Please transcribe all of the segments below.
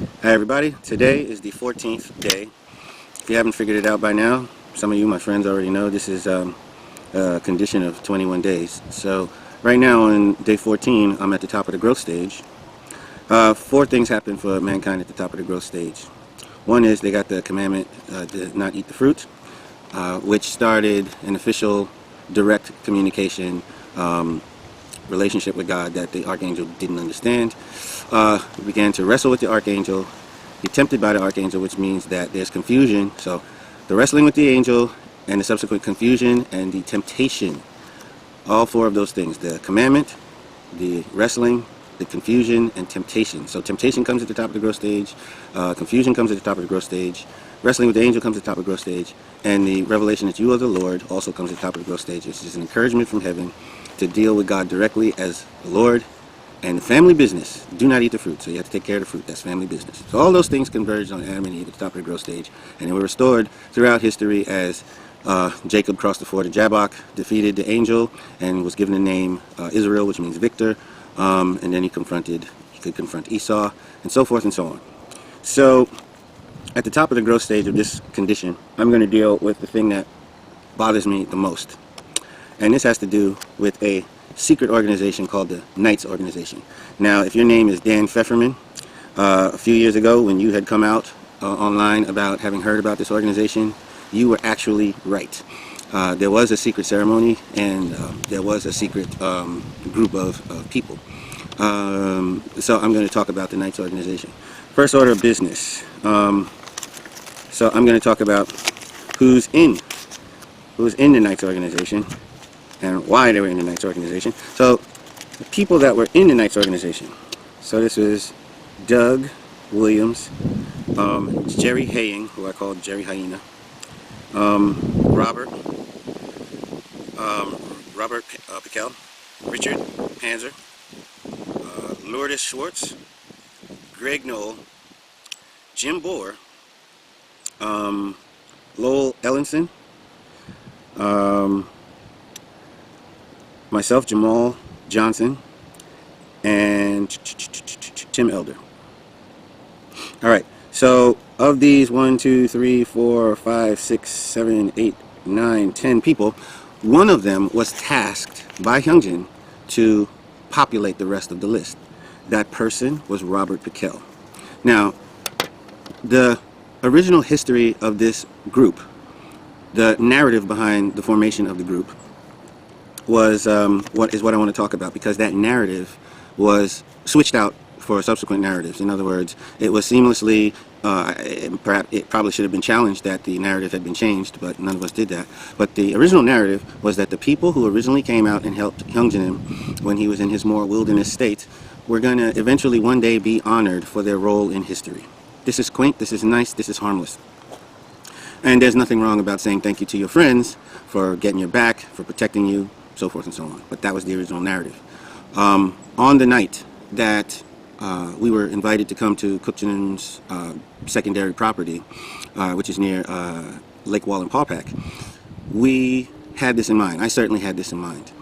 Hi everybody, today is the 14th day. If you haven't figured it out by now, some of you, my friends, already know this is a condition of 21 days. So right now on day 14, I'm at the top of the growth stage. Four things happen for mankind at the top of the growth stage. One is they got the commandment to not eat the fruit, which started an official direct communication relationship with God that the archangel didn't understand. We began to wrestle with the archangel, be tempted by the archangel, which means that there's confusion. So the wrestling with the angel and the subsequent confusion and the temptation, all four of those things, the commandment, the wrestling, the confusion, and temptation. So temptation comes at the top of the growth stage, confusion comes at the top of the growth stage, wrestling with the angel comes at the top of the growth stage, and the revelation that you are the Lord also comes at the top of the growth stage. This is an encouragement from heaven to deal with God directly as the Lord. And the family business, do not eat the fruit. So you have to take care of the fruit. That's family business. So all those things converged on Adam and Eve at the top of the growth stage. And they were restored throughout history as Jacob crossed the ford of Jabbok, defeated the angel, and was given the name Israel, which means victor. And then he could confront Esau, and so forth and so on. So at the top of the growth stage of this condition, I'm going to deal with the thing that bothers me the most. And this has to do with a secret organization called the Knights Organization. Now, if your name is Dan Pfefferman, a few years ago when you had come out online about having heard about this organization, you were actually right. There was a secret ceremony, and there was a secret group of people. So I'm going to talk about the Knights Organization. First order of business. So I'm going to talk about who's in the Knights Organization and why they were in the Knights Organization. So the people that were in the Knights Organization. So this was Doug Williams, Jerry Haying, who I called Jerry Hyena, Robert Pickell, Richard Panzer, Lourdes Schwartz, Greg Knoll, Jim Bohr, Lowell Ellenson, myself, Jamal Johnson, and Tim Elder. All right, so of these 1, 2, 3, 4, 5, 6, 7, 8, 9, 10 people, one of them was tasked by Hyunjin to populate the rest of the list. That person was Robert Pickell. Now, the original history of this group, the narrative behind the formation of the group, was what I want to talk about, because that narrative was switched out for subsequent narratives. In other words, it was seamlessly, perhaps it probably should have been challenged that the narrative had been changed, but none of us did that. But the original narrative was that the people who originally came out and helped Hyunjin when he was in his more wilderness state were going to eventually one day be honored for their role in history. This is quaint, this is nice, this is harmless. And there's nothing wrong about saying thank you to your friends for getting your back, for protecting you, so forth and so on. But that was the original narrative. On the night that we were invited to come to Kupchin's secondary property, which is near Lake Wallenpaupack, we had this in mind. I certainly had this in mind.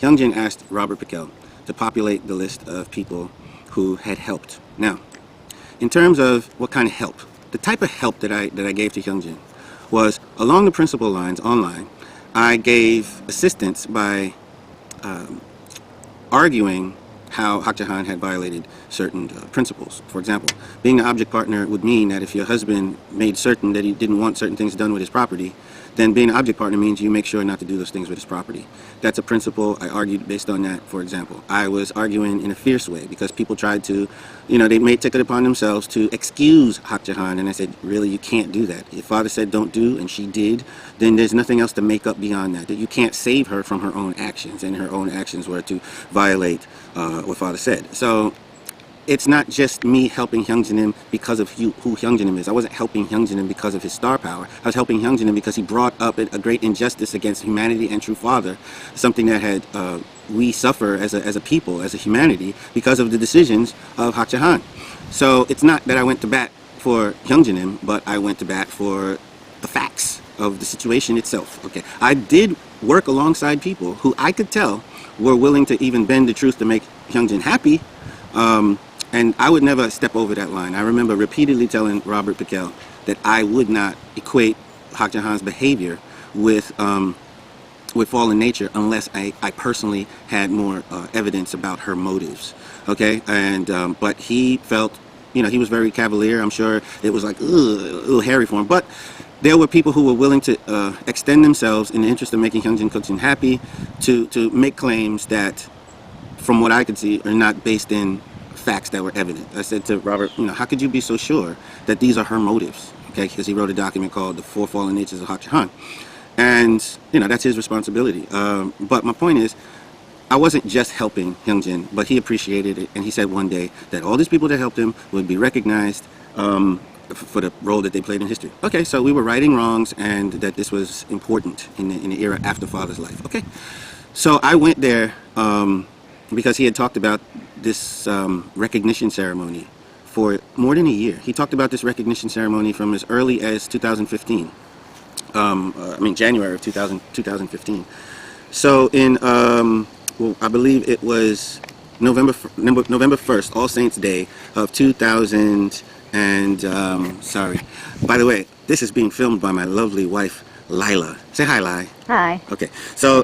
Hyunjin asked Robert Pickell to populate the list of people who had helped. Now, in terms of what kind of help, the type of help that I gave to Hyunjin was along the principal lines online. I gave assistance by arguing how Hak Jahan had violated certain principles. For example, being an object partner would mean that if your husband made certain that he didn't want certain things done with his property, then being an object partner means you make sure not to do those things with his property. That's a principle. I argued based on that, for example. I was arguing in a fierce way because people tried to, they took it upon themselves to excuse Hak Jahan, and I said, really, you can't do that. If father said don't do, and she did, then there's nothing else to make up beyond that. That you can't save her from her own actions, and her own actions were to violate what father said. So it's not just me helping Hyunjin because of who Hyunjin is. I wasn't helping Hyunjin because of his star power. I was helping Hyunjin because he brought up a great injustice against humanity and true father, something that had we suffer as a people, as a humanity, because of the decisions of Hak Jahan. So it's not that I went to bat for Hyunjin, but I went to bat for the facts of the situation itself. Okay, I did work alongside people who I could tell were willing to even bend the truth to make Hyunjin happy. And I would never step over that line. I remember repeatedly telling Robert Piquel that I would not equate Hak Jahan's behavior with fallen nature unless I personally had more evidence about her motives. Okay, and but he felt, you know, he was very cavalier. I'm sure it was like a little hairy for him, but there were people who were willing to extend themselves in the interest of making Hyunjin Cookjin happy, to make claims that, from what I could see, are not based in facts that were evident. I said to Robert, you know, how could you be so sure that these are her motives? Okay, because he wrote a document called The Four Fallen Natures of Hak Jahan. And, you know, that's his responsibility. But my point is, I wasn't just helping Hyunjin, but he appreciated it. And he said one day that all these people that helped him would be recognized for the role that they played in history. Okay, so we were righting wrongs, and that this was important in the era after Father's life. Okay, so I went there because he had talked about this recognition ceremony for more than a year. He talked about this recognition ceremony from as early as 2015. January of 2015. So in, well, I believe it was November 1st, All Saints Day of 2000 and, sorry. By the way, this is being filmed by my lovely wife, Lila. Say hi, Lai. Hi. Okay, so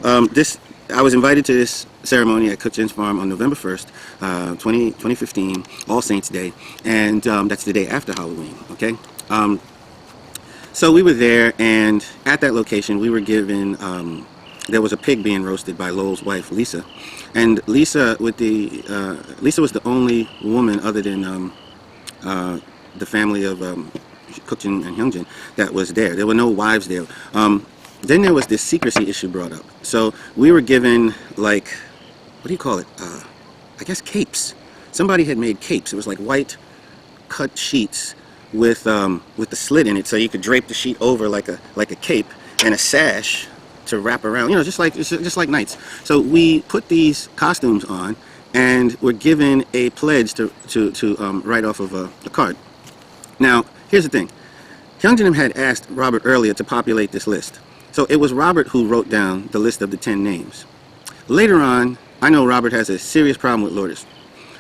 I was invited to this ceremony at Cookchin's Farm on November 1st, 2015, All Saints Day, and that's the day after Halloween, okay? So we were there, and at that location we were given, there was a pig being roasted by Lowell's wife, Lisa. And Lisa was the only woman other than the family of Cookjin and Hyunjin that was there. There were no wives there. Then there was this secrecy issue brought up. So we were given, like, what do you call it? I guess capes. Somebody had made capes. It was like white cut sheets with the slit in it, so you could drape the sheet over like a cape, and a sash to wrap around. You know, just like knights. So we put these costumes on, and were given a pledge to write off of a card. Now, here's the thing. Hyunjin had asked Robert earlier to populate this list. So it was Robert who wrote down the list of the 10 names. Later on, I know Robert has a serious problem with Lourdes.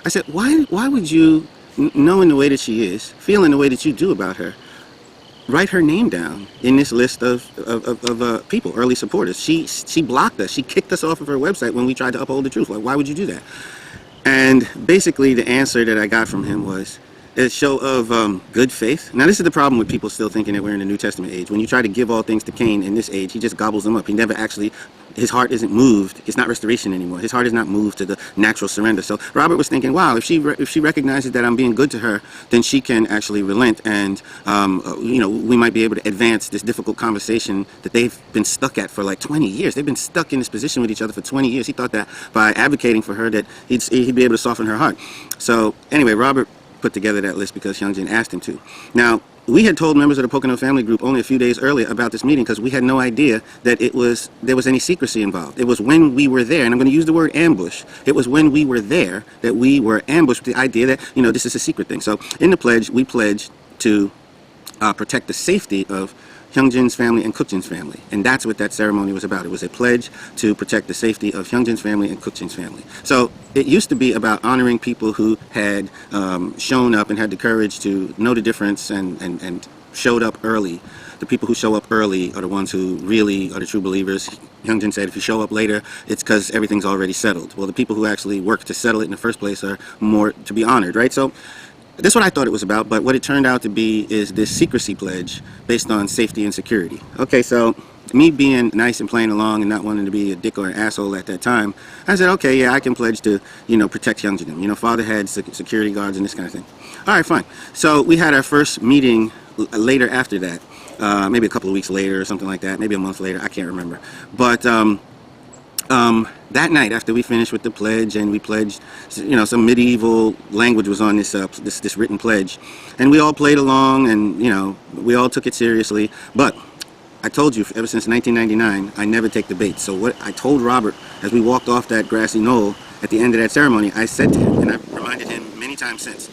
I said, why would you, knowing the way that she is, feeling the way that you do about her, write her name down in this list of people, early supporters? She blocked us. She kicked us off of her website when we tried to uphold the truth. Like, why would you do that? And basically the answer that I got from him was a show of good faith. Now, this is the problem with people still thinking that we're in the New Testament age. When you try to give all things to Cain in this age, he just gobbles them up. He never actually, his heart isn't moved. It's not restoration anymore. His heart is not moved to the natural surrender. So Robert was thinking, wow, if she recognizes that I'm being good to her, then she can actually relent, and you know, we might be able to advance this difficult conversation that they've been stuck at for like 20 years. They've been stuck in this position with each other for 20 years. He thought that by advocating for her that he'd be able to soften her heart. So anyway, Robert put together that list because Hyunjin asked him to. Now, we had told members of the Pocono family group only a few days earlier about this meeting because we had no idea that there was any secrecy involved. It was when we were there, and I'm going to use the word ambush. It was when we were there that we were ambushed with the idea that, you know, this is a secret thing. So in the pledge, we pledged to protect the safety of Hyunjin's family and Cookjin's family, and that's what that ceremony was about. It was a pledge to protect the safety of Hyunjin's family and Cookjin's family. So it used to be about honoring people who had shown up and had the courage to know the difference and showed up early. The people who show up early are the ones who really are the true believers. Hyunjin said if you show up later, it's because everything's already settled. Well, the people who actually work to settle it in the first place are more to be honored, right? So that's what I thought it was about, but what it turned out to be is this secrecy pledge based on safety and security. Okay, so me being nice and playing along and not wanting to be a dick or an asshole at that time, I said, okay, yeah, I can pledge to, you know, protect Hyunjin. You know, father had security guards and this kind of thing. All right, fine. So we had our first meeting later after that, maybe a couple of weeks later or something like that, maybe a month later, I can't remember. But that night, after we finished with the pledge, and we pledged, you know, some medieval language was on this written pledge, and we all played along, and, you know, we all took it seriously. But I told you, ever since 1999, I never take the bait. So what I told Robert as we walked off that grassy knoll at the end of that ceremony, I said to him, and I've reminded him many times since,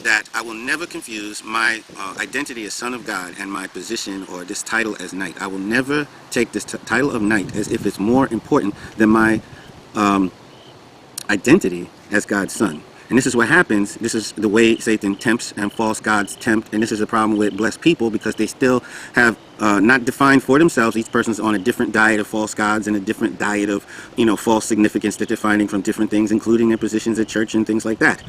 that I will never confuse my identity as son of God and my position or this title as knight. I will never take this title of knight as if it's more important than my identity as God's son. And this is what happens. This is the way Satan tempts and false gods tempt. And this is a problem with blessed people because they still have not defined for themselves. Each person's on a different diet of false gods and a different diet of, false significance that they're finding from different things, including their positions at church and things like that.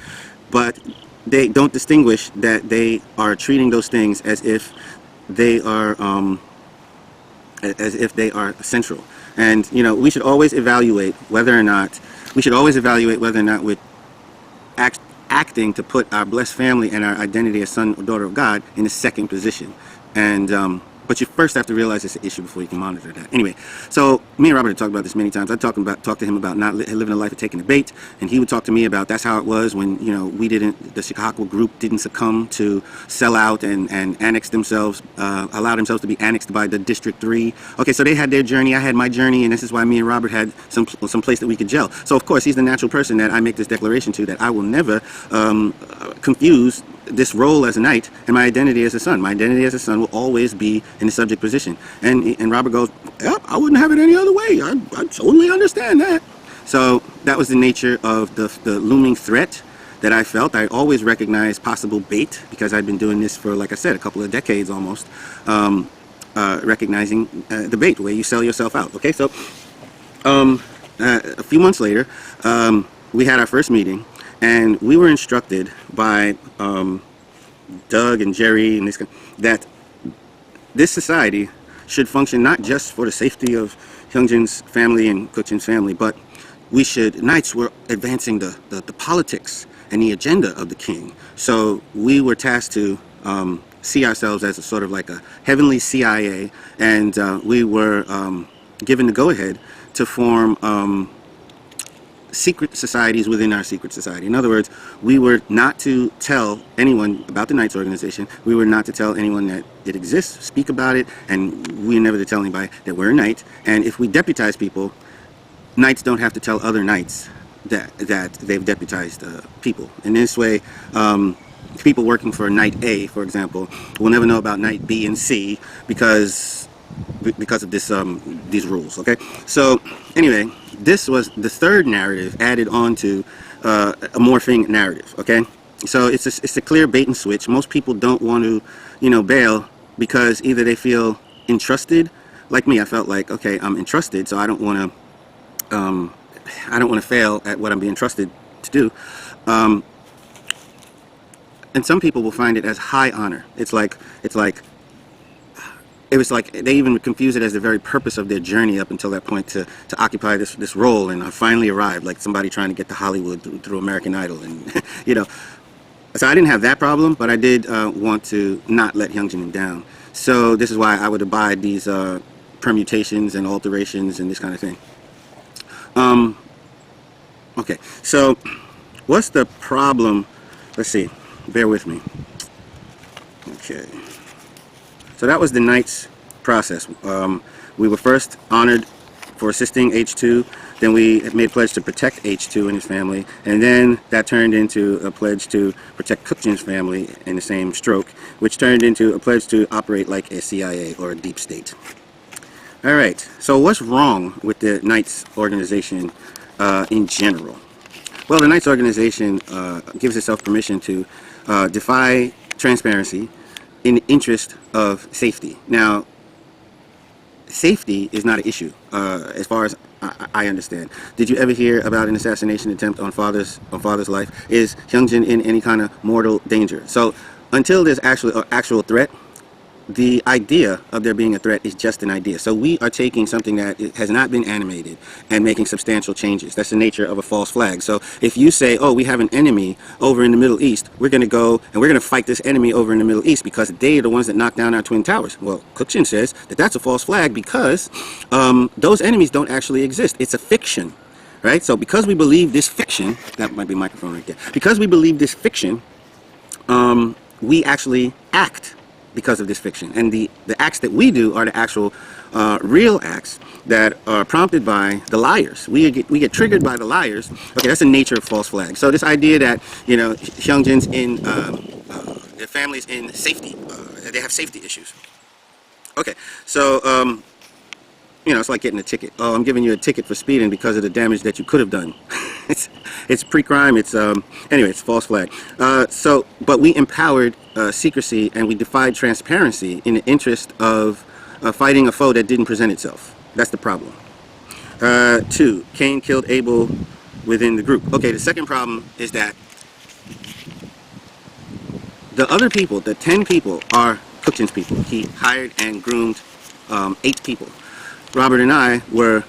But they don't distinguish that they are treating those things as if they are central. And we should always evaluate whether or not we're acting to put our blessed family and our identity as son or daughter of God in the second position. And but you first have to realize it's an issue before you can monitor that. Anyway, so me and Robert have talked about this many times. I talked to him about not living a life of taking the bait, and he would talk to me about that's how it was when the Chicago group didn't succumb to sell out and annex themselves, allow themselves to be annexed by the District 3. Okay, so they had their journey, I had my journey, and this is why me and Robert had some place that we could gel. So of course he's the natural person that I make this declaration to, that I will never confuse this role as a knight and my identity as a son. My identity as a son will always be in the subject position. And Robert goes, yep, I wouldn't have it any other way. I totally understand that. So that was the nature of the looming threat that I felt. I always recognized possible bait because I'd been doing this for, like I said, a couple of decades almost, recognizing the bait, the way you sell yourself out. Okay, so a few months later, we had our first meeting, and we were instructed by Doug and Jerry and that this society should function not just for the safety of Hyungjin's family and Kukjin's family, but Knights were advancing the politics and the agenda of the king. So we were tasked to see ourselves as a sort of like a heavenly CIA, and we were given the go-ahead to form secret societies within our secret society. In other words, we were not to tell anyone about the Knights organization. We were not to tell anyone that it exists, speak about it, and we were never to tell anybody that we're a Knight. And if we deputize people, Knights don't have to tell other Knights that they've deputized people. In this way, people working for Knight A, for example, will never know about Knight B and C because of this these rules. Okay, so anyway, this was the third narrative added on to a morphing narrative. Okay, so it's a clear bait and switch. Most people don't want to bail because either they feel entrusted, like me. I felt like, okay, I'm entrusted, so I don't want to fail at what I'm being trusted to do. And some people will find it as high honor. It was like they even confuse it as the very purpose of their journey up until that point to occupy this role. And I finally arrived, like somebody trying to get to Hollywood through American Idol. And so I didn't have that problem, but I did want to not let Hyungjin down. So this is why I would abide these permutations and alterations and this kind of thing. Okay, so what's the problem? Let's see, bear with me. Okay. So that was the Knights process. We were first honored for assisting H2, then we made a pledge to protect H2 and his family, and then that turned into a pledge to protect Kukjin's family in the same stroke, which turned into a pledge to operate like a CIA or a deep state. Alright, so what's wrong with the Knights organization in general? Well, the Knights organization gives itself permission to defy transparency in the interest of safety. Now, safety is not an issue, as far as I understand. Did you ever hear about an assassination attempt on father's life? Is Hyungjin in any kind of mortal danger? So, until there's actual threat, the idea of there being a threat is just an idea. So we are taking something that has not been animated and making substantial changes. That's the nature of a false flag. So if you say, oh, we have an enemy over in the Middle East, we're going to go and we're going to fight this enemy over in the Middle East because they are the ones that knocked down our Twin Towers. Well, Kukjin says that that's a false flag because those enemies don't actually exist. It's a fiction, right? So because we believe this fiction, that might be a microphone right there. Because we believe this fiction, we actually act because of this fiction, and the acts that we do are the actual real acts that are prompted by the liars. We get triggered by the liars. Okay, that's the nature of false flags. So this idea that Hyungjin's in their family's in safety, they have safety issues. Okay, so you know, it's like getting a ticket. Oh, I'm giving you a ticket for speeding because of the damage that you could have done. it's pre-crime. It's anyway, it's false flag. But we empowered secrecy and we defied transparency in the interest of fighting a foe that didn't present itself. That's the problem. 2, Cain killed Abel within the group. Okay, the second problem is that the other people, the 10 people, are Cookchin's people. He hired and groomed 8 people. Robert and I were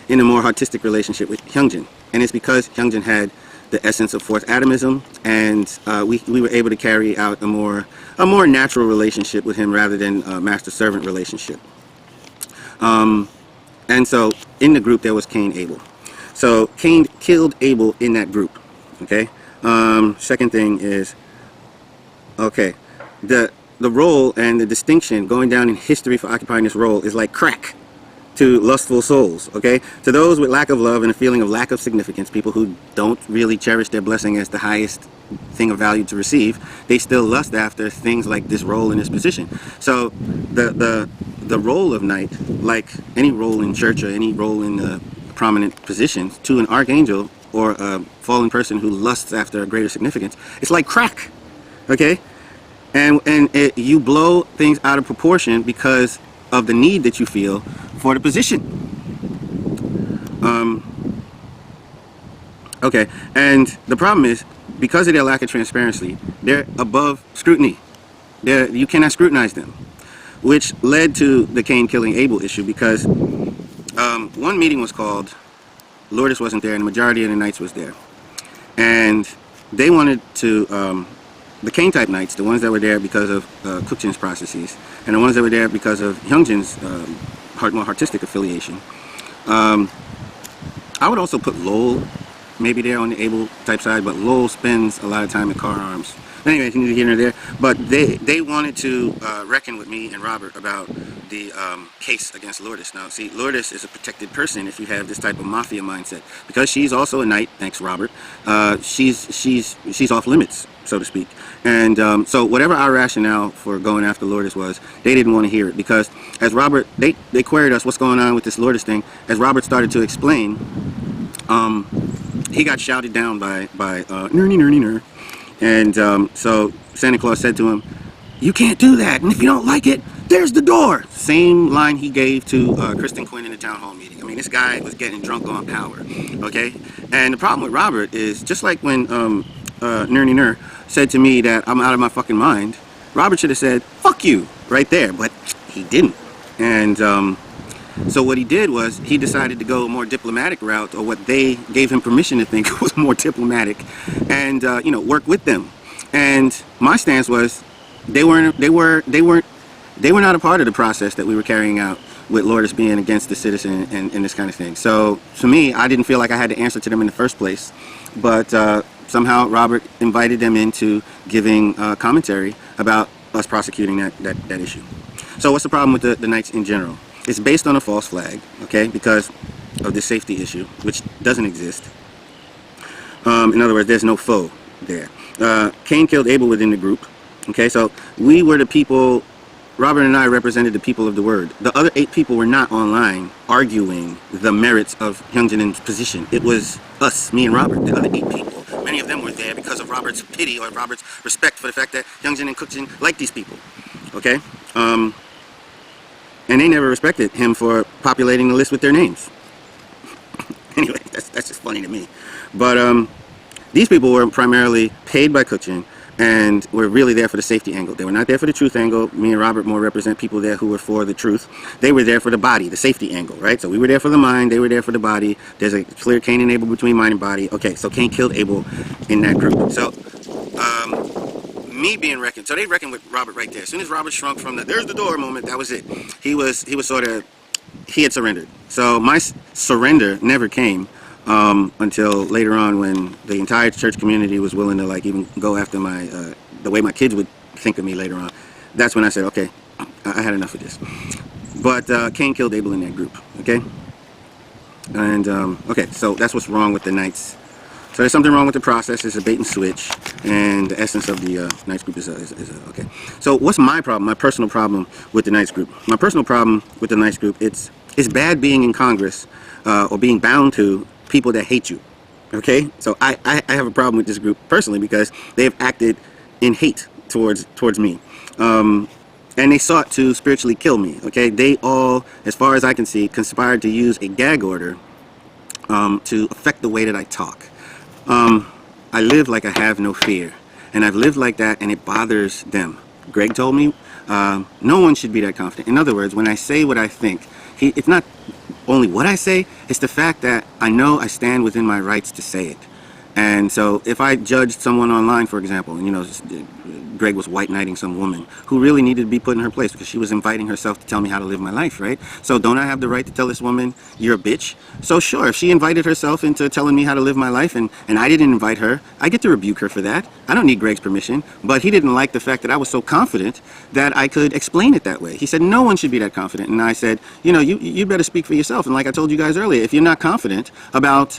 in a more artistic relationship with Hyungjin, and it's because Hyungjin had the essence of fourth atomism, and we were able to carry out a more natural relationship with him rather than a master-servant relationship. And so in the group there was Cain Abel. So Cain killed Abel in that group. Okay. Second thing is, okay, the role and the distinction going down in history for occupying this role is like crack to lustful souls. Okay, to those with lack of love and a feeling of lack of significance, people who don't really cherish their blessing as the highest thing of value to receive, they still lust after things like this role in this position. So the role of knight, like any role in church or any role in a prominent position, to an archangel or a fallen person who lusts after a greater significance, it's like crack. Okay, and you blow things out of proportion because of the need that you feel for the position. Okay, and the problem is, because of their lack of transparency, they're above scrutiny. You cannot scrutinize them, which led to the Cain killing Abel issue, because one meeting was called, Lourdes wasn't there, and the majority of the knights was there, and they wanted to, the Cain type knights, the ones that were there because of Cookchin's processes, and the ones that were there because of Hyungjin's more artistic affiliation. I would also put Lowell maybe there on the Abel type side, but Lowell spends a lot of time in car arms. Anyway, neither here nor there. But they wanted to reckon with me and Robert about the case against Lourdes. Now, see, Lourdes is a protected person if you have this type of mafia mindset, because she's also a knight. Thanks, Robert. She's off limits, so to speak. And so whatever our rationale for going after Lourdes was, they didn't want to hear it, because as Robert, they queried us, what's going on with this Lourdes thing. As Robert started to explain, he got shouted down by nerny nerny ner. And so Santa Claus said to him, "You can't do that, and if you don't like it, there's the door." Same line he gave to Kristen Quinn in the town hall meeting. I mean, this guy was getting drunk on power, okay? And the problem with Robert is, just like when Nerny Ner said to me that I'm out of my fucking mind, Robert should have said, "Fuck you," right there, but he didn't. And so what he did was, he decided to go a more diplomatic route, or what they gave him permission to think was more diplomatic, and you know, work with them. And my stance was, they were not a part of the process that we were carrying out with Lourdes being against the citizen and this kind of thing. So to me, I didn't feel like I had to answer to them in the first place, but somehow Robert invited them into giving commentary about us prosecuting that issue. So what's the problem with the Knights in general? It's based on a false flag, okay, because of the safety issue, which doesn't exist. In other words, there's no foe there. Cain killed Abel within the group, okay, so we were the people, Robert and I represented the people of the word. The other 8 people were not online arguing the merits of Hyungjin's position. It was us, me and Robert, the other 8 people. Many of them were there because of Robert's pity or Robert's respect for the fact that Hyungjin and Cookchin like these people, okay? And they never respected him for populating the list with their names. Anyway, that's just funny to me. But these people were primarily paid by Cookchin and were really there for the safety angle. They were not there for the truth angle. Me and Robert more represent people there who were for the truth. They were there for the body, the safety angle, right? So we were there for the mind, they were there for the body. There's a clear Cain and Abel between mind and body. Okay, so Cain killed Abel in that group. So me being reckoned, so they reckoned with Robert right there. As soon as Robert shrunk from the "there's the door" moment, that was it. He was sort of, he had surrendered. So my surrender never came until later on, when the entire church community was willing to, like, even go after my the way my kids would think of me later on. That's when I said, okay, I had enough of this. But Cain killed Abel in that group, okay? And okay, so that's what's wrong with the Knights So there's something wrong with the process. It's a bait and switch, and the essence of the Knights group is okay. So what's my problem? My personal problem with the Knights group. My personal problem with the Knights group. It's bad being in Congress or being bound to people that hate you. Okay, so I have a problem with this group personally because they have acted in hate towards me. And they sought to spiritually kill me. Okay, they all, as far as I can see, conspired to use a gag order to affect the way that I talk. I live like I have no fear, and I've lived like that, and it bothers them. Greg told me no one should be that confident. In other words, when I say what I think, it's not only what I say, it's the fact that I know I stand within my rights to say it. And so if I judged someone online, for example, you know, Greg was white knighting some woman who really needed to be put in her place because she was inviting herself to tell me how to live my life, right? So don't I have the right to tell this woman, you're a bitch? So sure, if she invited herself into telling me how to live my life and I didn't invite her, I get to rebuke her for that. I don't need Greg's permission, but he didn't like the fact that I was so confident that I could explain it that way. He said, no one should be that confident. And I said, you know, you better speak for yourself. And like I told you guys earlier, if you're not confident about,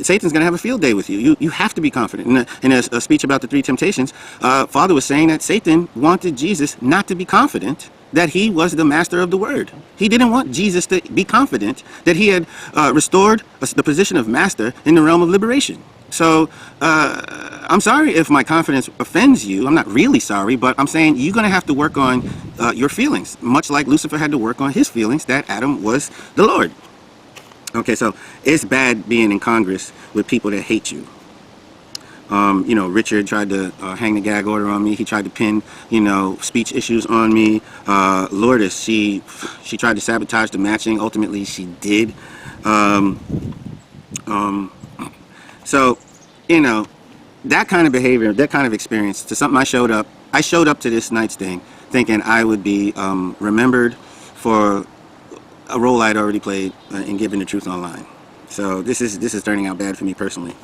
Satan's going to have a field day with you. You have to be confident. In a speech about the three temptations, Father was saying that Satan wanted Jesus not to be confident that he was the master of the word. He didn't want Jesus to be confident that he had restored the position of master in the realm of liberation. So I'm sorry if my confidence offends you. I'm not really sorry, but I'm saying you're going to have to work on your feelings, much like Lucifer had to work on his feelings that Adam was the Lord. Okay, so it's bad being in Congress with people that hate you. You know, Richard tried to hang the gag order on me. He tried to pin, you know, speech issues on me. Lourdes, she tried to sabotage the matching. Ultimately, she did. So, you know, that kind of behavior, that kind of experience, to something I showed up to this night's thing thinking I would be remembered for a role I'd already played in giving the truth online. So this is turning out bad for me personally.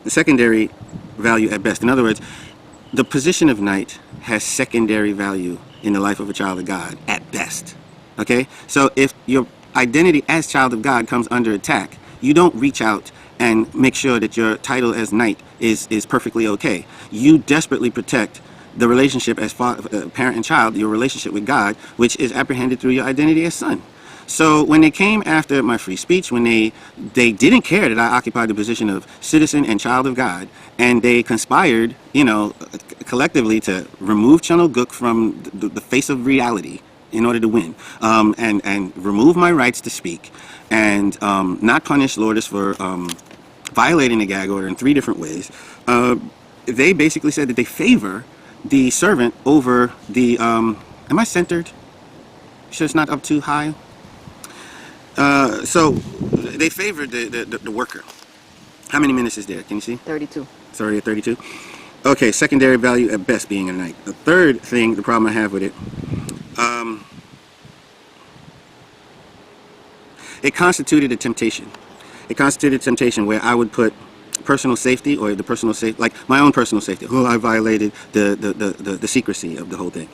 Secondary value at best. In other words, the position of knight has secondary value in the life of a child of God at best. Okay? So if your identity as child of God comes under attack, you don't reach out and make sure that your title as knight is perfectly okay. You desperately protect the relationship as parent and child, your relationship with God, which is apprehended through your identity as son. So when they came after my free speech, when they didn't care that I occupied the position of citizen and child of God, and they conspired, you know, collectively to remove Channel Gook from the face of reality in order to win, and remove my rights to speak, and not punish Lourdes for violating the gag order in 3 different ways. They basically said that they favor the servant over the, am I centered? Sure it's not up too high? So they favored the worker. How many minutes is there? Can you see? 32. Sorry, at 32. Okay, secondary value at best being a knight. The third thing, the problem I have with it, it constituted a temptation. It constituted a temptation where I would put personal safety, or the personal safety, like my own personal safety. Oh, I violated the secrecy of the whole thing.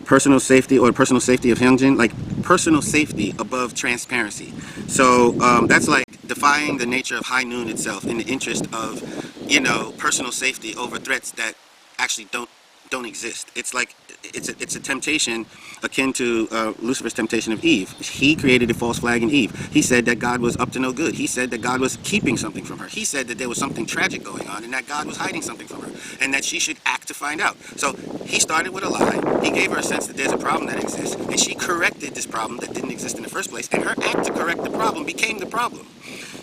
Personal safety, or personal safety of Hyungjin, like personal safety above transparency. So that's like defying the nature of High Noon itself in the interest of, you know, personal safety over threats that actually don't exist. It's like it's a temptation akin to Lucifer's temptation of Eve. He created a false flag in Eve. He said that God was up to no good. He said that God was keeping something from her. He said that there was something tragic going on and that God was hiding something from her and that she should act to find out. So he started with a lie. He gave her a sense that there's a problem that exists, and she corrected this problem that didn't exist in the first place, and her act to correct the problem became the problem.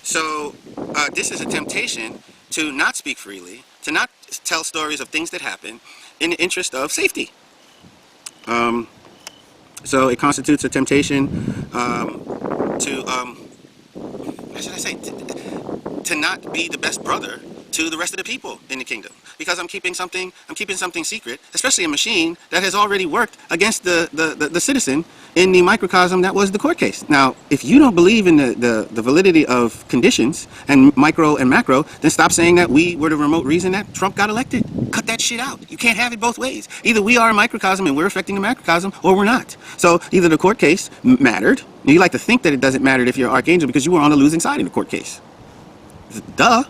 So this is a temptation to not speak freely, to not tell stories of things that happen in the interest of safety. So it constitutes a temptation to, how should I say, to not be the best brother to the rest of the people in the kingdom, because I'm keeping something secret, especially a machine that has already worked against the citizen in the microcosm that was the court case. Now, if you don't believe in the validity of conditions and micro and macro, then stop saying that we were the remote reason that Trump got elected. Cut that shit out. You can't have it both ways. Either we are a microcosm and we're affecting the macrocosm, or we're not. So either the court case mattered. You like to think that it doesn't matter if you're an archangel because you were on the losing side in the court case. duh,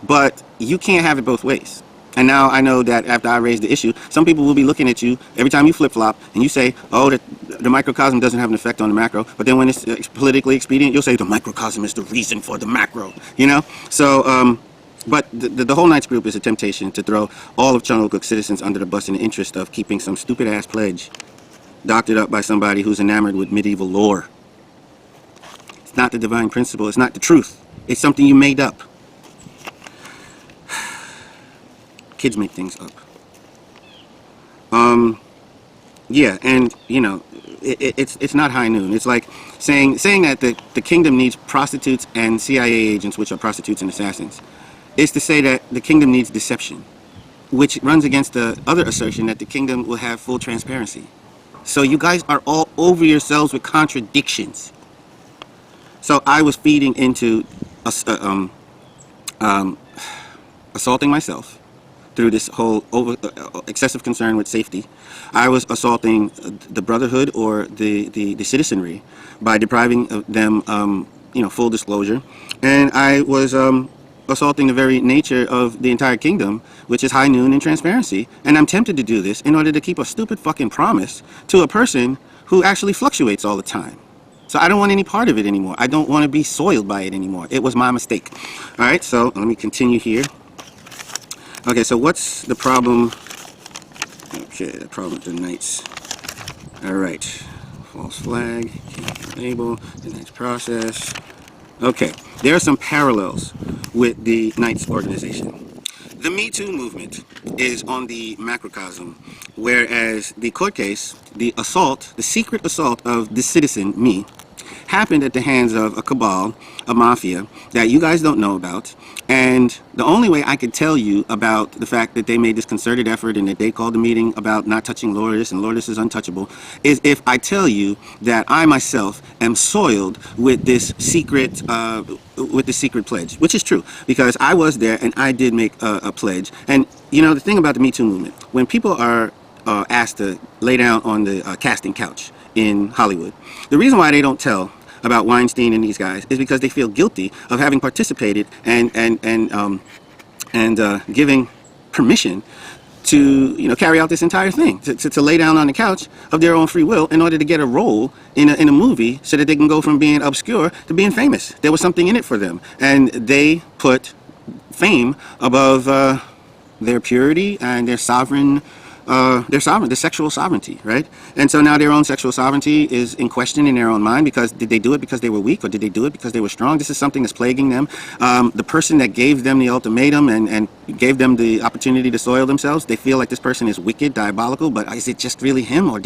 but you can't have it both ways. And now I know that after I raise the issue, some people will be looking at you every time you flip-flop and you say, oh, the microcosm doesn't have an effect on the macro. But then when it's politically expedient, you'll say the microcosm is the reason for the macro, you know? So, but the whole Knights group is a temptation to throw all of Chungogook's citizens under the bus in the interest of keeping some stupid-ass pledge doctored up by somebody who's enamored with medieval lore. It's not the divine principle. It's not the truth. It's something you made up. Kids make things up. Yeah, and you know, it's not high noon. It's like saying that the kingdom needs prostitutes and CIA agents, which are prostitutes and assassins. It's to say that the kingdom needs deception, which runs against the other assertion that the kingdom will have full transparency. So you guys are all over yourselves with contradictions. So I was feeding into assaulting myself through this whole excessive concern with safety. I was assaulting the brotherhood or the citizenry by depriving them, you know, full disclosure, and I was assaulting the very nature of the entire kingdom, which is high noon and transparency. And I'm tempted to do this in order to keep a stupid fucking promise to a person who actually fluctuates all the time. So I don't want any part of it anymore. I don't want to be soiled by it anymore. It was my mistake. All right, so let me continue here. Okay, so what's the problem? Okay, the problem with the Knights. All right, false flag, can't enable the Knights process. Okay, there are some parallels with the Knights organization. The Me Too movement is on the macrocosm, whereas the court case, the assault, the secret assault of the citizen, me, happened at the hands of a cabal, a mafia, that you guys don't know about. And the only way I could tell you about the fact that they made this concerted effort and that they called a meeting about not touching Lourdes and Lourdes is untouchable is if I tell you that I myself am soiled with this secret pledge, which is true because I was there and I did make a pledge. And you know, the thing about the Me Too movement, when people are asked to lay down on the casting couch in Hollywood, the reason why they don't tell about Weinstein and these guys is because they feel guilty of having participated and giving permission to, you know, carry out this entire thing, to lay down on the couch of their own free will in order to get a role in a movie so that they can go from being obscure to being famous. There was something in it for them, and they put fame above their purity and their sexual sovereignty, right? And so now their own sexual sovereignty is in question in their own mind because did they do it because they were weak or did they do it because they were strong? This is something that's plaguing them. The person that gave them the ultimatum and gave them the opportunity to soil themselves, they feel like this person is wicked, diabolical, but is it just really him or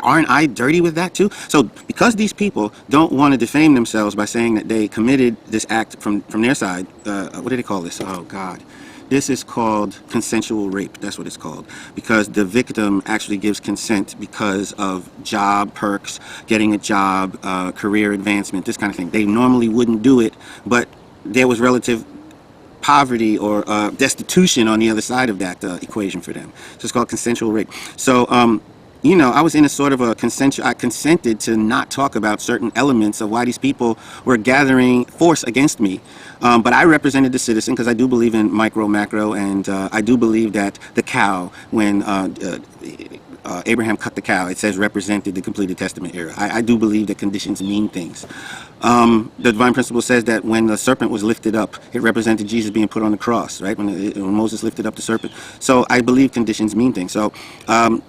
aren't I dirty with that too? So because these people don't want to defame themselves by saying that they committed this act from their side, what do they call this? Oh God. This is called consensual rape. That's what it's called. Because the victim actually gives consent because of job perks, getting a job, career advancement, this kind of thing. They normally wouldn't do it, but there was relative poverty or destitution on the other side of that equation for them. So it's called consensual rape. So, you know, I was in a sort of a I consented to not talk about certain elements of why these people were gathering force against me. But I represented the citizen because I do believe in micro, macro, and I do believe that the cow, when Abraham cut the cow, it says represented the completed testament era. I do believe that conditions mean things. The divine principle says that when the serpent was lifted up, it represented Jesus being put on the cross, right? When Moses lifted up the serpent. So I believe conditions mean things. So,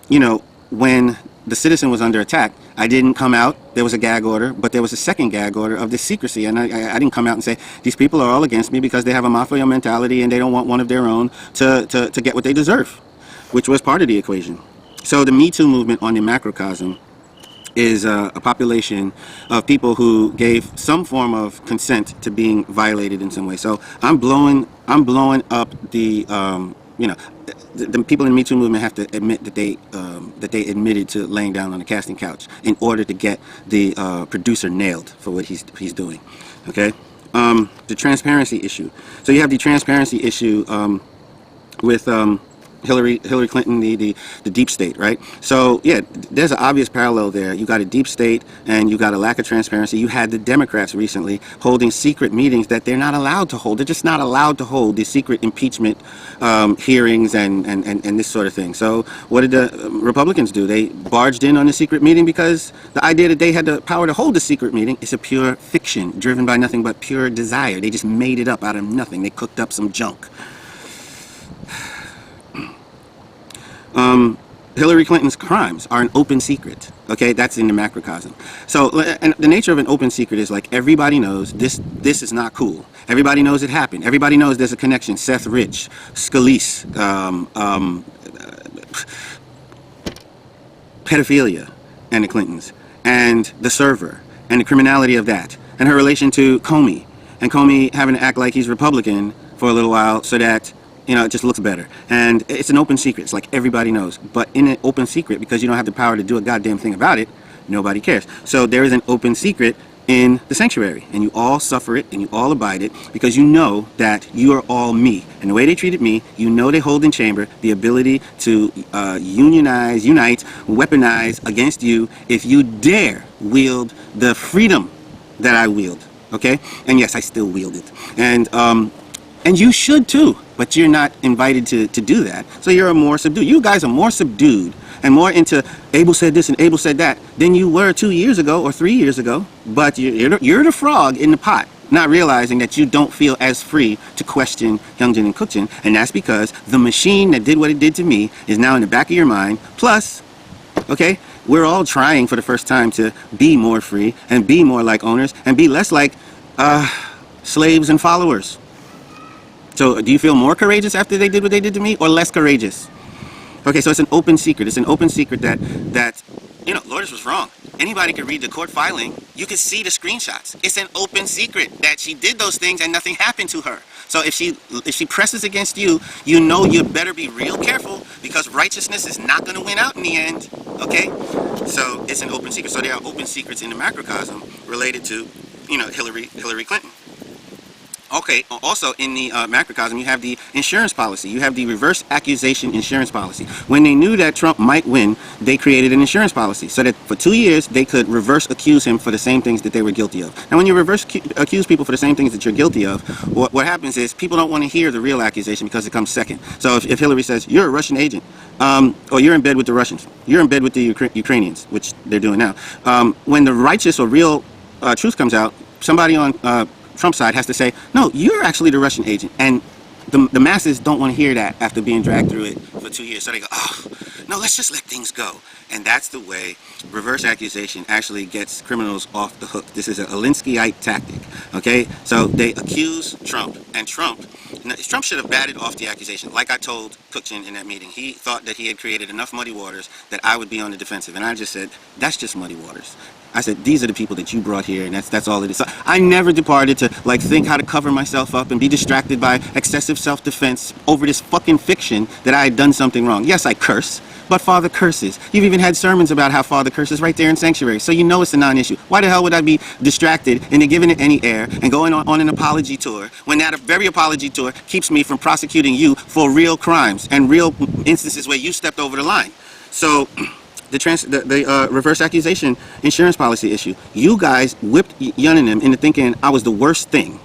you know, when the citizen was under attack, I didn't come out. There was a gag order, but there was a second gag order of this secrecy. And I didn't come out and say, these people are all against me because they have a mafia mentality and they don't want one of their own to get what they deserve, which was part of the equation. So the Me Too movement on the macrocosm is a population of people who gave some form of consent to being violated in some way. So I'm blowing up the, you know, the people in the Me Too movement have to admit that they admitted to laying down on the casting couch in order to get the producer nailed for what he's doing. Okay, the transparency issue. So you have the transparency issue with Hillary Clinton, the deep state, right? So yeah, there's an obvious parallel there. You got a deep state and you got a lack of transparency. You had the Democrats recently holding secret meetings that they're not allowed to hold. They're just not allowed to hold these secret impeachment hearings and this sort of thing. So what did the Republicans do? They barged in on the secret meeting because the idea that they had the power to hold the secret meeting is a pure fiction driven by nothing but pure desire. They just made it up out of nothing. They cooked up some junk. Hillary Clinton's crimes are an open secret. Okay, that's in the macrocosm. So, and the nature of an open secret is like everybody knows this is not cool. Everybody knows it happened. Everybody knows there's a connection. Seth Rich, Scalise, pedophilia, and the Clintons, and the server, and the criminality of that, and her relation to Comey, and Comey having to act like he's Republican for a little while so that, you know, it just looks better. And it's an open secret. It's like everybody knows. But in an open secret, because you don't have the power to do a goddamn thing about it, nobody cares. So there is an open secret in the sanctuary. And you all suffer it and you all abide it because you know that you are all me. And the way they treated me, you know they hold in chamber the ability to unite, weaponize against you if you dare wield the freedom that I wield. Okay? And yes, I still wield it. And you should too, but you're not invited to do that. So you're more subdued. You guys are more subdued and more into Abel said this and Abel said that than you were 2 years ago or 3 years ago. But you're the frog in the pot, not realizing that you don't feel as free to question Hyunjin and Cookjin. And that's because the machine that did what it did to me is now in the back of your mind. Plus, okay, we're all trying for the first time to be more free and be more like owners and be less like slaves and followers. So do you feel more courageous after they did what they did to me or less courageous? Okay, so it's an open secret. It's an open secret that you know, Lourdes was wrong. Anybody could read the court filing. You could see the screenshots. It's an open secret that she did those things and nothing happened to her. So if she presses against you, you know you better be real careful because righteousness is not going to win out in the end. Okay? So it's an open secret. So there are open secrets in the macrocosm related to, you know, Hillary Clinton. Okay, also in the macrocosm, you have the insurance policy. You have the reverse accusation insurance policy. When they knew that Trump might win, they created an insurance policy so that for 2 years, they could reverse accuse him for the same things that they were guilty of. Now, when you reverse accuse people for the same things that you're guilty of, what happens is people don't want to hear the real accusation because it comes second. So if Hillary says, you're a Russian agent, or you're in bed with the Russians, you're in bed with the Ukrainians, which they're doing now. When the righteous or real truth comes out, somebody on Trump's side has to say, no, you're actually the Russian agent. And the masses don't want to hear that after being dragged through it for 2 years. So they go, oh, no, let's just let things go. And that's the way reverse accusation actually gets criminals off the hook. This is an Alinskyite tactic, okay? So they accuse Trump, and Trump should have batted off the accusation. Like I told Cookjin in that meeting, he thought that he had created enough muddy waters that I would be on the defensive. And I just said, that's just muddy waters. I said, these are the people that you brought here, and that's all it is. So I never departed to like think how to cover myself up and be distracted by excessive self-defense over this fucking fiction that I had done something wrong. Yes, I curse, but Father curses. You've even had sermons about how Father curses right there in Sanctuary, so you know it's a non-issue. Why the hell would I be distracted into giving it any air and going on an apology tour when that very apology tour keeps me from prosecuting you for real crimes and real instances where you stepped over the line? So the reverse accusation insurance policy issue. You guys whipped Yunnanim into thinking I was the worst thing,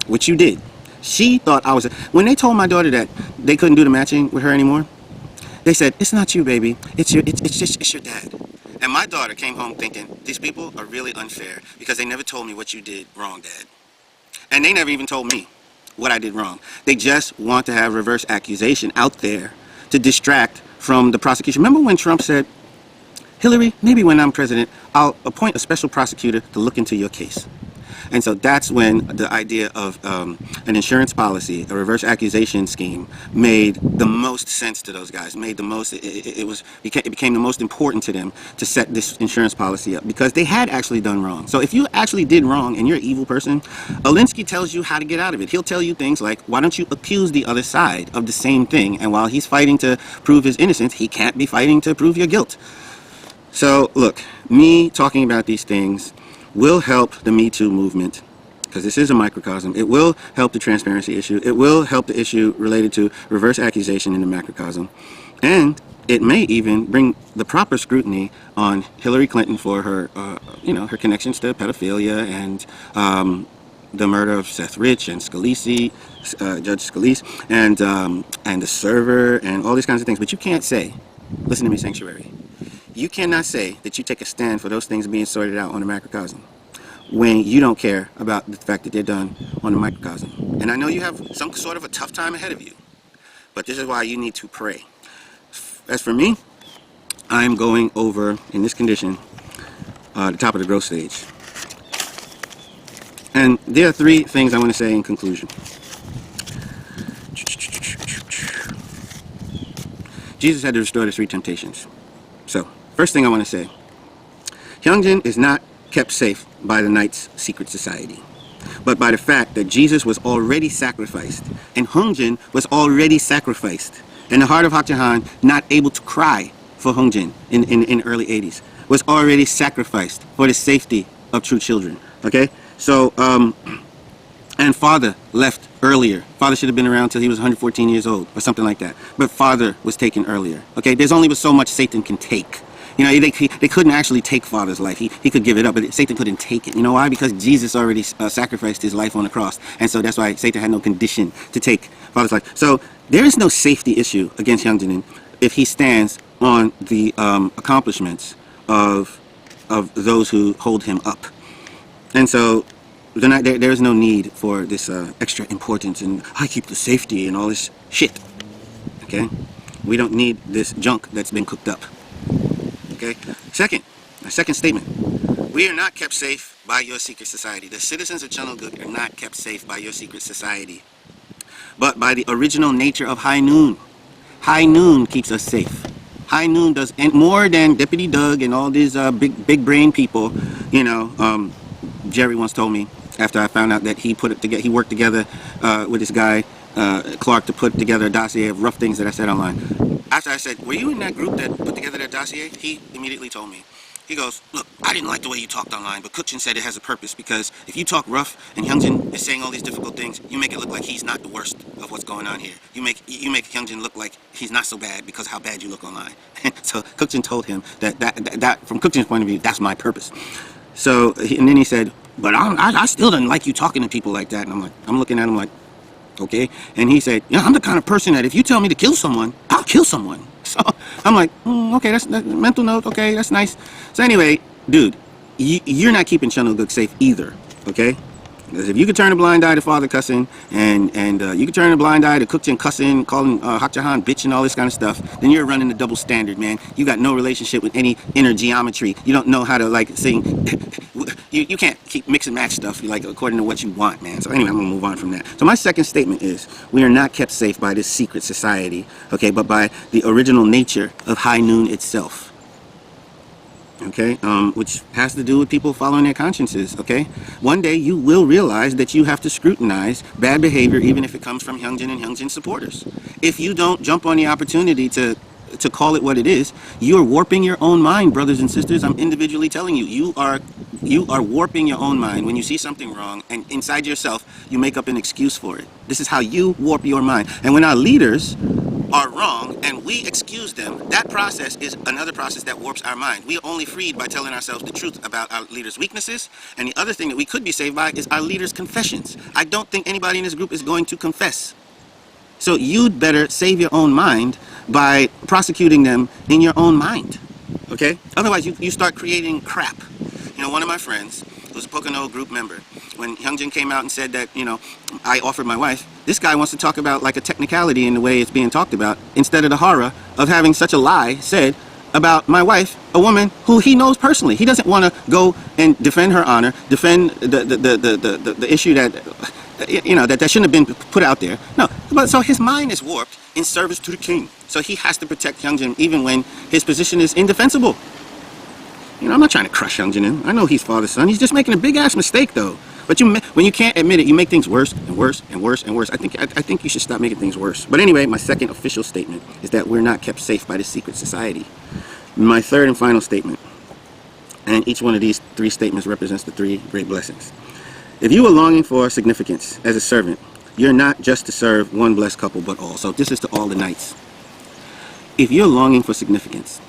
which you did. She thought I was. When they told my daughter that they couldn't do the matching with her anymore, they said, it's not you, baby. It's your dad. And my daughter came home thinking, these people are really unfair because they never told me what you did wrong, Dad. And they never even told me what I did wrong. They just want to have reverse accusation out there to distract from the prosecution. Remember when Trump said, Hillary, maybe when I'm president, I'll appoint a special prosecutor to look into your case. And so that's when the idea of an insurance policy, a reverse accusation scheme, made the most sense to those guys. Made the most. It became the most important to them to set this insurance policy up because they had actually done wrong. So if you actually did wrong and you're an evil person, Alinsky tells you how to get out of it. He'll tell you things like, why don't you accuse the other side of the same thing? And while he's fighting to prove his innocence, he can't be fighting to prove your guilt. So look, me talking about these things will help the Me Too movement because this is a microcosm. It will help the transparency issue. It will help the issue related to reverse accusation in the macrocosm. And it may even bring the proper scrutiny on Hillary Clinton for her, her connections to pedophilia and the murder of Seth Rich and Scalise, Judge Scalise, and the server and all these kinds of things. But you can't say, listen to me, Sanctuary, you cannot say that you take a stand for those things being sorted out on the macrocosm when you don't care about the fact that they're done on the microcosm. And I know you have some sort of a tough time ahead of you, but this is why you need to pray. As for me, I'm going over, in this condition, the top of the growth stage. And there are three things I want to say in conclusion. Jesus had to restore the three temptations. So, first thing I want to say, Hyungjin is not kept safe by the Knight's secret society, but by the fact that Jesus was already sacrificed, and Hyungjin was already sacrificed. And the heart of Hak Jahan, not able to cry for Hyungjin in the early 80s, was already sacrificed for the safety of true children. Okay? So, and Father left earlier. Father should have been around till he was 114 years old or something like that. But Father was taken earlier. Okay? There's only so much Satan can take. You know, they couldn't actually take Father's life. He could give it up, but Satan couldn't take it. You know why? Because Jesus already sacrificed his life on the cross. And so that's why Satan had no condition to take Father's life. So there is no safety issue against Hyungjin if he stands on the accomplishments of those who hold him up. And so there is no need for this extra importance and I keep the safety and all this shit. Okay? We don't need this junk that's been cooked up. Okay? Second statement. We are not kept safe by your secret society. The citizens of Cheongguk are not kept safe by your secret society, but by the original nature of High Noon. High Noon keeps us safe. High Noon does more than Deputy Doug and all these big brain people. You know, Jerry once told me after I found out that he put it together. He worked together with this guy Clark to put together a dossier of rough things that I said online. After I said, "Were you in that group that put together that dossier?" He immediately told me. He goes, "Look, I didn't like the way you talked online, but Kukchin said it has a purpose because if you talk rough and Hyungjin is saying all these difficult things, you make it look like he's not the worst of what's going on here. You make Hyungjin look like he's not so bad because of how bad you look online." So Kukchin told him that from Kukchin's point of view, that's my purpose. So and then he said, "But I still don't like you talking to people like that." And I'm looking at him like, okay. And he said, "Yeah, I'm the kind of person that if you tell me to kill someone, I'll kill someone." So I'm like, okay, that's mental note. Okay, that's nice. So anyway, dude, you're not keeping Cheongguk safe either. Okay, because if you could turn a blind eye to Father cussing and you could turn a blind eye to Kukchin cussing, calling Hak Jahan bitch and all this kind of stuff, then you're running a double standard, man. You got no relationship with any inner geometry. You don't know how to like sing. You can't keep mix and match stuff like according to what you want, man. So anyway, I'm gonna move on from that. So my second statement is we are not kept safe by this secret society, okay, but by the original nature of High Noon itself. Okay, which has to do with people following their consciences. Okay, one day you will realize that you have to scrutinize bad behavior, even if it comes from Hyungjin and Hyungjin supporters. If you don't jump on the opportunity to call it what it is, you are warping your own mind, brothers and sisters. I'm individually telling you, you are warping your own mind when you see something wrong, and inside yourself you make up an excuse for it. This is how you warp your mind. And when our leaders are wrong and we excuse them, that process is another process that warps our mind. We are only freed by telling ourselves the truth about our leaders' weaknesses. And the other thing that we could be saved by is our leaders' confessions. I don't think anybody in this group is going to confess. So you'd better save your own mind by prosecuting them in your own mind. Okay? Otherwise you start creating crap. You know, one of my friends who's a Pocono group member, when Hyungjin came out and said that, you know, I offered my wife, this guy wants to talk about like a technicality in the way it's being talked about instead of the horror of having such a lie said about my wife, a woman who he knows personally. He doesn't want to go and defend her honor, defend the issue that, you know, that shouldn't have been put out there. No, but so his mind is warped in service to the king. So he has to protect Hyungjin even when his position is indefensible. You know, I'm not trying to crush Hyungjin. I know he's father's son. He's just making a big-ass mistake, though. But when you can't admit it, you make things worse and worse and worse and worse. I think you should stop making things worse. But anyway, my second official statement is that we're not kept safe by the secret society. My third and final statement, and each one of these three statements represents the three great blessings, If you are longing for significance as a servant, you're not just to serve one blessed couple, but all. So this is to all the knights. If you're longing for significance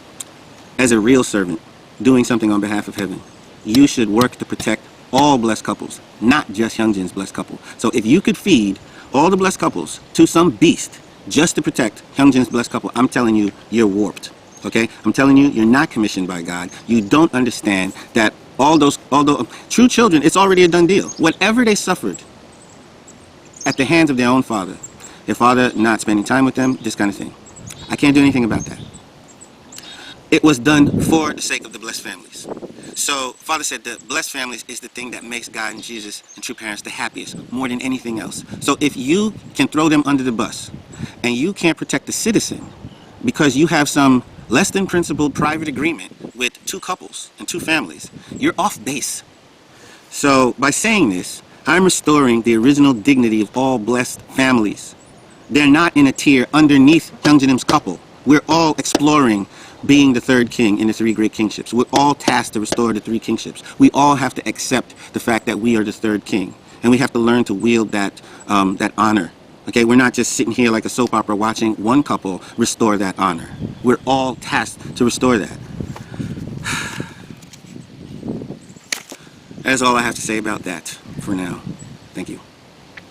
as a real servant, doing something on behalf of heaven, you should work to protect all blessed couples, not just Hyungjin's blessed couple. So if you could feed all the blessed couples to some beast just to protect Hyungjin's blessed couple, I'm telling you, you're warped. Okay? I'm telling you, you're not commissioned by God. You don't understand that although true children, it's already a done deal. Whatever they suffered at the hands of their own father, their father not spending time with them, this kind of thing, I can't do anything about that. It was done for the sake of the blessed families. So Father said the blessed families is the thing that makes God and Jesus and true parents the happiest more than anything else. So if you can throw them under the bus and you can't protect the citizen because you have some less than principled private agreement with two couples and two families, you're off base. So by saying this, I'm restoring the original dignity of all blessed families. They're not in a tier underneath Hyungjin's couple. We're all exploring being the third king in the three great kingships. We're all tasked to restore the three kingships. We all have to accept the fact that we are the third king, and we have to learn to wield that that honor. Okay, we're not just sitting here like a soap opera watching one couple restore that honor. We're all tasked to restore that. That's all I have to say about that for now.